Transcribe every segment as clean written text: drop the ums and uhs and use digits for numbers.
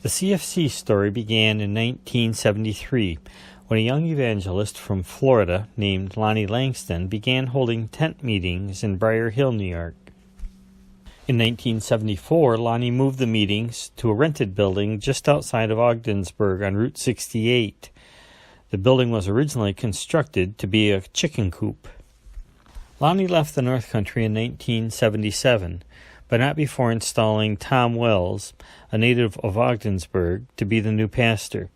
The CFC story began in 1973 when a young evangelist from Florida named Lonnie Langston began holding tent meetings in Briar Hill, New York. In 1974, Lonnie moved the meetings to a rented building just outside of Ogdensburg on Route 68. The building was originally constructed to be a chicken coop. Lonnie left the North Country in 1977, but not before installing Tom Wells, a native of Ogdensburg, to be the new pastor.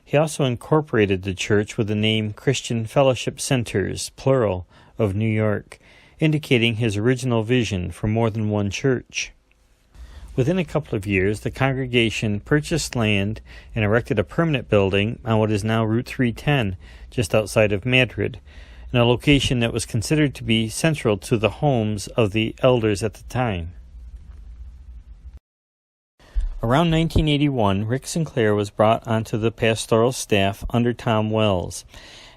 He also incorporated the church with the name Christian Fellowship Centers, plural, of New York, indicating his original vision for more than one church. Within a couple of years, the congregation purchased land and erected a permanent building on what is now Route 310, just outside of Madrid, in a location that was considered to be central to the homes of the elders at the time. Around 1981, Rick Sinclair was brought onto the pastoral staff under Tom Wells,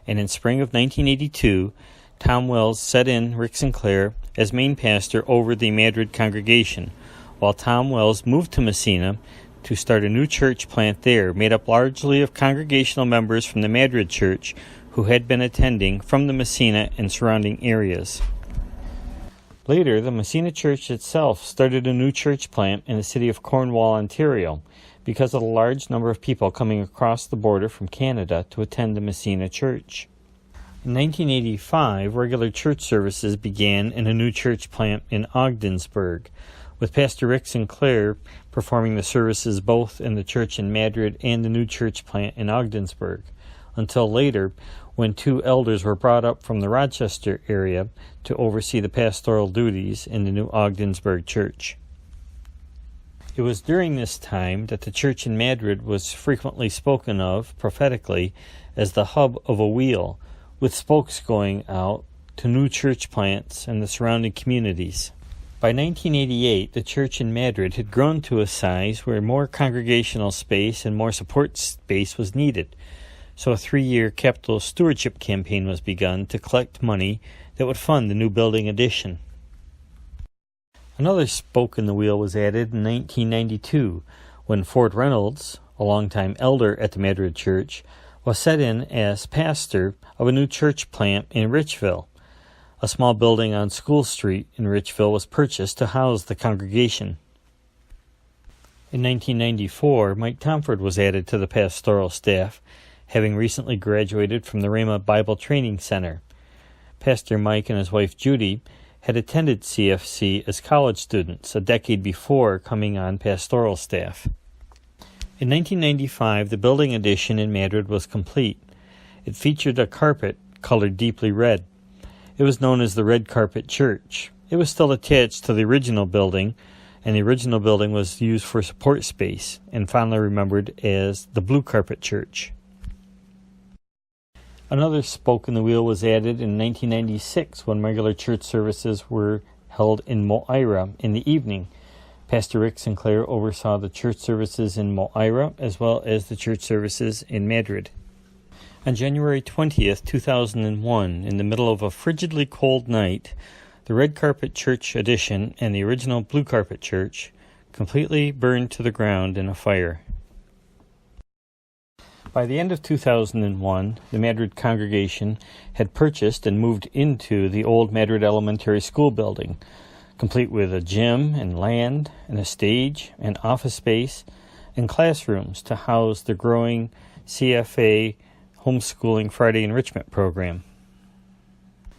and in spring of 1982, Tom Wells set in Rick Sinclair as main pastor over the Madrid congregation, while Tom Wells moved to Messina to start a new church plant there, made up largely of congregational members from the Madrid church who had been attending from the Messina and surrounding areas. Later, the Messina Church itself started a new church plant in the city of Cornwall, Ontario, because of the large number of people coming across the border from Canada to attend the Messina Church. In 1985, regular church services began in a new church plant in Ogdensburg, with Pastor Rick Sinclair performing the services both in the church in Madrid and the new church plant in Ogdensburg, until later, when two elders were brought up from the Rochester area to oversee the pastoral duties in the new Ogdensburg church. It was during this time that the church in Madrid was frequently spoken of prophetically as the hub of a wheel, with spokes going out to new church plants and the surrounding communities. By 1988, the church in Madrid had grown to a size where more congregational space and more support space was needed, so a 3-year capital stewardship campaign was begun to collect money that would fund the new building addition. Another spoke in the wheel was added in 1992 when Ford Reynolds, a longtime elder at the Madrid church, was set in as pastor of a new church plant in Richville. A small building on School Street in Richville was purchased to house the congregation. In 1994, Mike Tomford was added to the pastoral staff, having recently graduated from the Rhema Bible Training Center. Pastor Mike and his wife Judy had attended CFC as college students a decade before coming on pastoral staff. In 1995, the building addition in Madrid was complete. It featured a carpet colored deeply red. It was known as the Red Carpet Church. It was still attached to the original building, and the original building was used for support space and fondly remembered as the Blue Carpet Church. Another spoke in the wheel was added in 1996 when regular church services were held in Moira in the evening. Pastor Rick Sinclair oversaw the church services in Moira as well as the church services in Madrid. On January 20th, 2001, in the middle of a frigidly cold night, the Red Carpet Church addition and the original Blue Carpet Church completely burned to the ground in a fire. By the end of 2001, the Madrid congregation had purchased and moved into the old Madrid Elementary School building, complete with a gym and land and a stage and office space and classrooms to house the growing CFA Homeschooling Friday Enrichment program.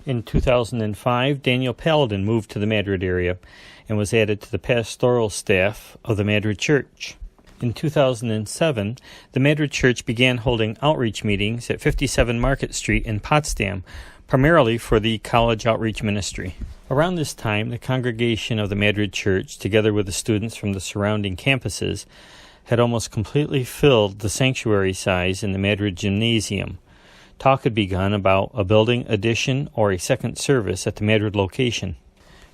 In 2005, Daniel Paladin moved to the Madrid area and was added to the pastoral staff of the Madrid Church. In 2007, the Madrid Church began holding outreach meetings at 57 Market Street in Potsdam, primarily for the college outreach ministry. Around this time, the congregation of the Madrid Church, together with the students from the surrounding campuses, had almost completely filled the sanctuary size in the Madrid Gymnasium. Talk had begun about a building addition or a second service at the Madrid location.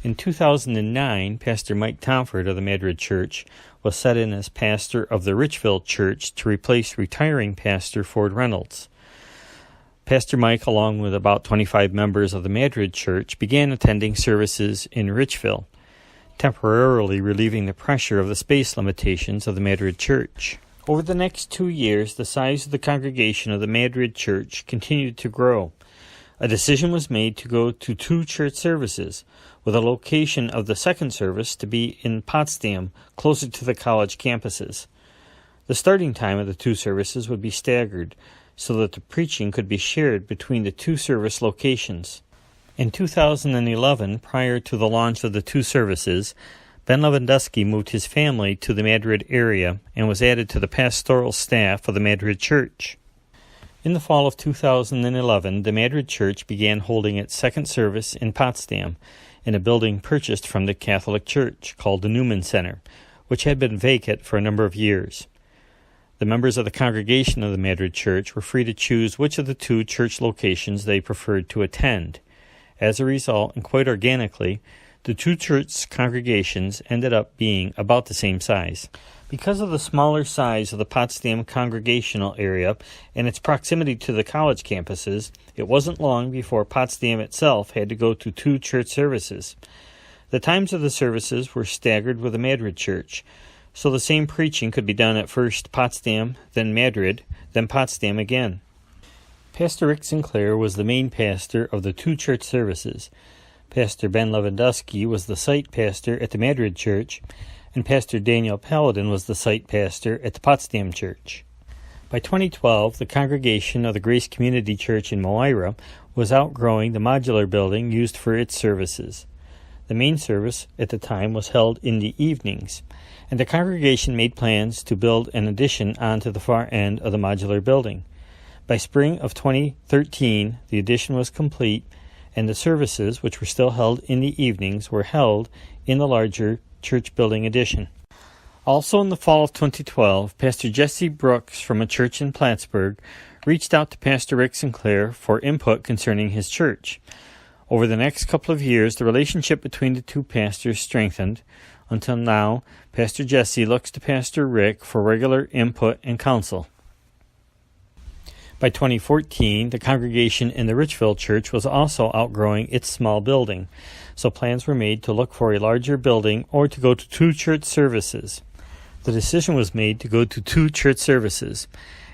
In 2009, Pastor Mike Tomford of the Madrid Church was set in as pastor of the Richville Church to replace retiring pastor Ford Reynolds. Pastor Mike, along with about 25 members of the Madrid Church, began attending services in Richville, temporarily relieving the pressure of the space limitations of the Madrid Church. Over the next 2 years, the size of the congregation of the Madrid church continued to grow. A decision was made to go to 2 church services, with a location of the second service to be in Potsdam, closer to the college campuses. The starting time of the 2 services would be staggered, so that the preaching could be shared between the 2 service locations. In 2011, prior to the launch of the 2 services, Ben Lewandowski moved his family to the Madrid area and was added to the pastoral staff of the Madrid church. In the fall of 2011, the Madrid church began holding its second service in Potsdam, in a building purchased from the Catholic Church called the Newman Center, which had been vacant for a number of years. The members of the congregation of the Madrid church were free to choose which of the 2 church locations they preferred to attend. As a result, and quite organically, the 2 church congregations ended up being about the same size. Because of the smaller size of the Potsdam congregational area and its proximity to the college campuses, it wasn't long before Potsdam itself had to go to 2 church services. The times of the services were staggered with the Madrid church, so the same preaching could be done at first Potsdam, then Madrid, then Potsdam again. Pastor Rick Sinclair was the main pastor of the 2 church services. Pastor Ben Lewandowski was the site pastor at the Madrid church, and Pastor Daniel Paladin was the site pastor at the Potsdam church. By 2012, the congregation of the Grace Community Church in Moira was outgrowing the modular building used for its services. The main service at the time was held in the evenings, and the congregation made plans to build an addition onto the far end of the modular building. By spring of 2013, the addition was complete, and the services, which were still held in the evenings, were held in the larger church building addition. Also in the fall of 2012, Pastor Jesse Brooks from a church in Plattsburgh reached out to Pastor Rick Sinclair for input concerning his church. Over the next couple of years, the relationship between the 2 pastors strengthened. Until now, Pastor Jesse looks to Pastor Rick for regular input and counsel. By 2014, the congregation in the Richville church was also outgrowing its small building, so plans were made to look for a larger building or to go to 2 church services. The decision was made to go to 2 church services,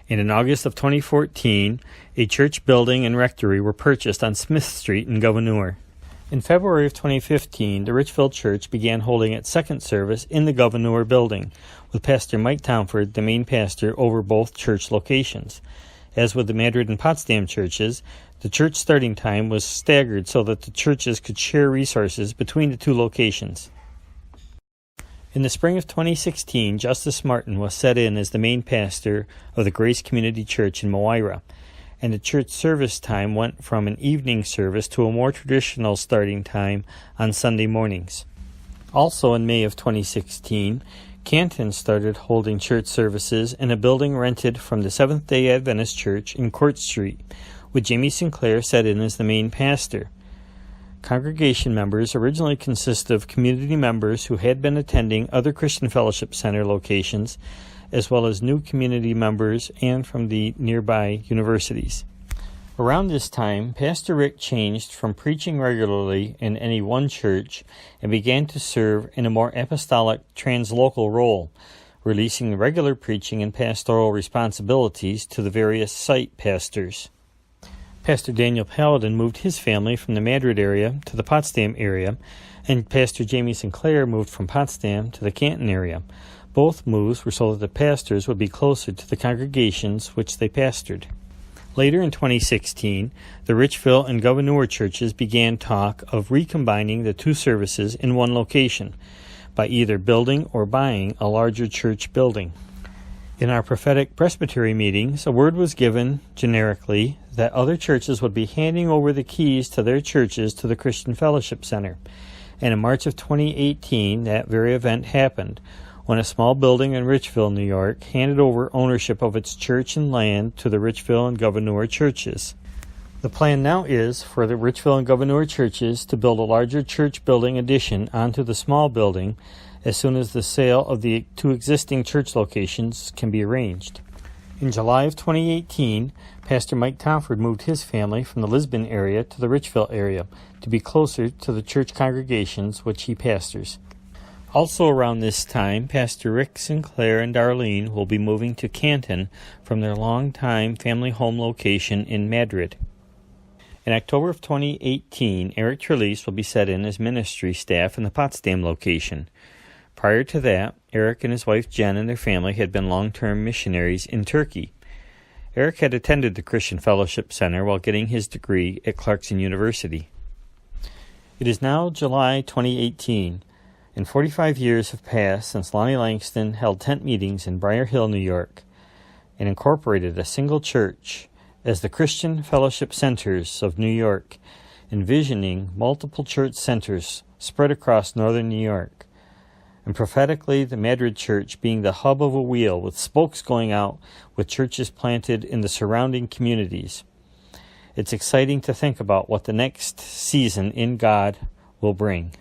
and in August of 2014, a church building and rectory were purchased on Smith Street in Gouverneur. In February of 2015, the Richville church began holding its second service in the Gouverneur building, with Pastor Mike Townford, the main pastor, over both church locations. As with the Madrid and Potsdam churches, the church starting time was staggered so that the churches could share resources between the 2 locations. In the spring of 2016, Justice Martin was set in as the main pastor of the Grace Community Church in Moira, and the church service time went from an evening service to a more traditional starting time on Sunday mornings. Also in May of 2016, Canton started holding church services in a building rented from the Seventh-day Adventist Church in Court Street, with Jamie Sinclair set in as the main pastor. Congregation members originally consisted of community members who had been attending other Christian Fellowship Center locations, as well as new community members and from the nearby universities. Around this time, Pastor Rick changed from preaching regularly in any one church and began to serve in a more apostolic translocal role, releasing regular preaching and pastoral responsibilities to the various site pastors. Pastor Daniel Paladin moved his family from the Madrid area to the Potsdam area, and Pastor Jamie Sinclair moved from Potsdam to the Canton area. Both moves were so that the pastors would be closer to the congregations which they pastored. Later in 2016, the Richville and Gouverneur churches began talk of recombining the 2 services in one location by either building or buying a larger church building. In our prophetic presbytery meetings, a word was given generically that other churches would be handing over the keys to their churches to the Christian Fellowship Center. And in March of 2018, that very event happened, when a small building in Richville, New York, handed over ownership of its church and land to the Richville and Gouverneur churches. The plan now is for the Richville and Gouverneur churches to build a larger church building addition onto the small building as soon as the sale of the 2 existing church locations can be arranged. In July of 2018, Pastor Mike Tomford moved his family from the Lisbon area to the Richville area to be closer to the church congregations which he pastors. Also around this time, Pastor Rick Sinclair and Darlene will be moving to Canton from their longtime family home location in Madrid. In October of 2018, Eric Trelease will be set in as ministry staff in the Potsdam location. Prior to that, Eric and his wife Jen and their family had been long-term missionaries in Turkey. Eric had attended the Christian Fellowship Center while getting his degree at Clarkson University. It is now July 2018, and 45 years have passed since Lonnie Langston held tent meetings in Briar Hill, New York, and incorporated a single church as the Christian Fellowship Centers of New York, envisioning multiple church centers spread across northern New York, and prophetically the Madrid church being the hub of a wheel with spokes going out with churches planted in the surrounding communities. It's exciting to think about what the next season in God will bring.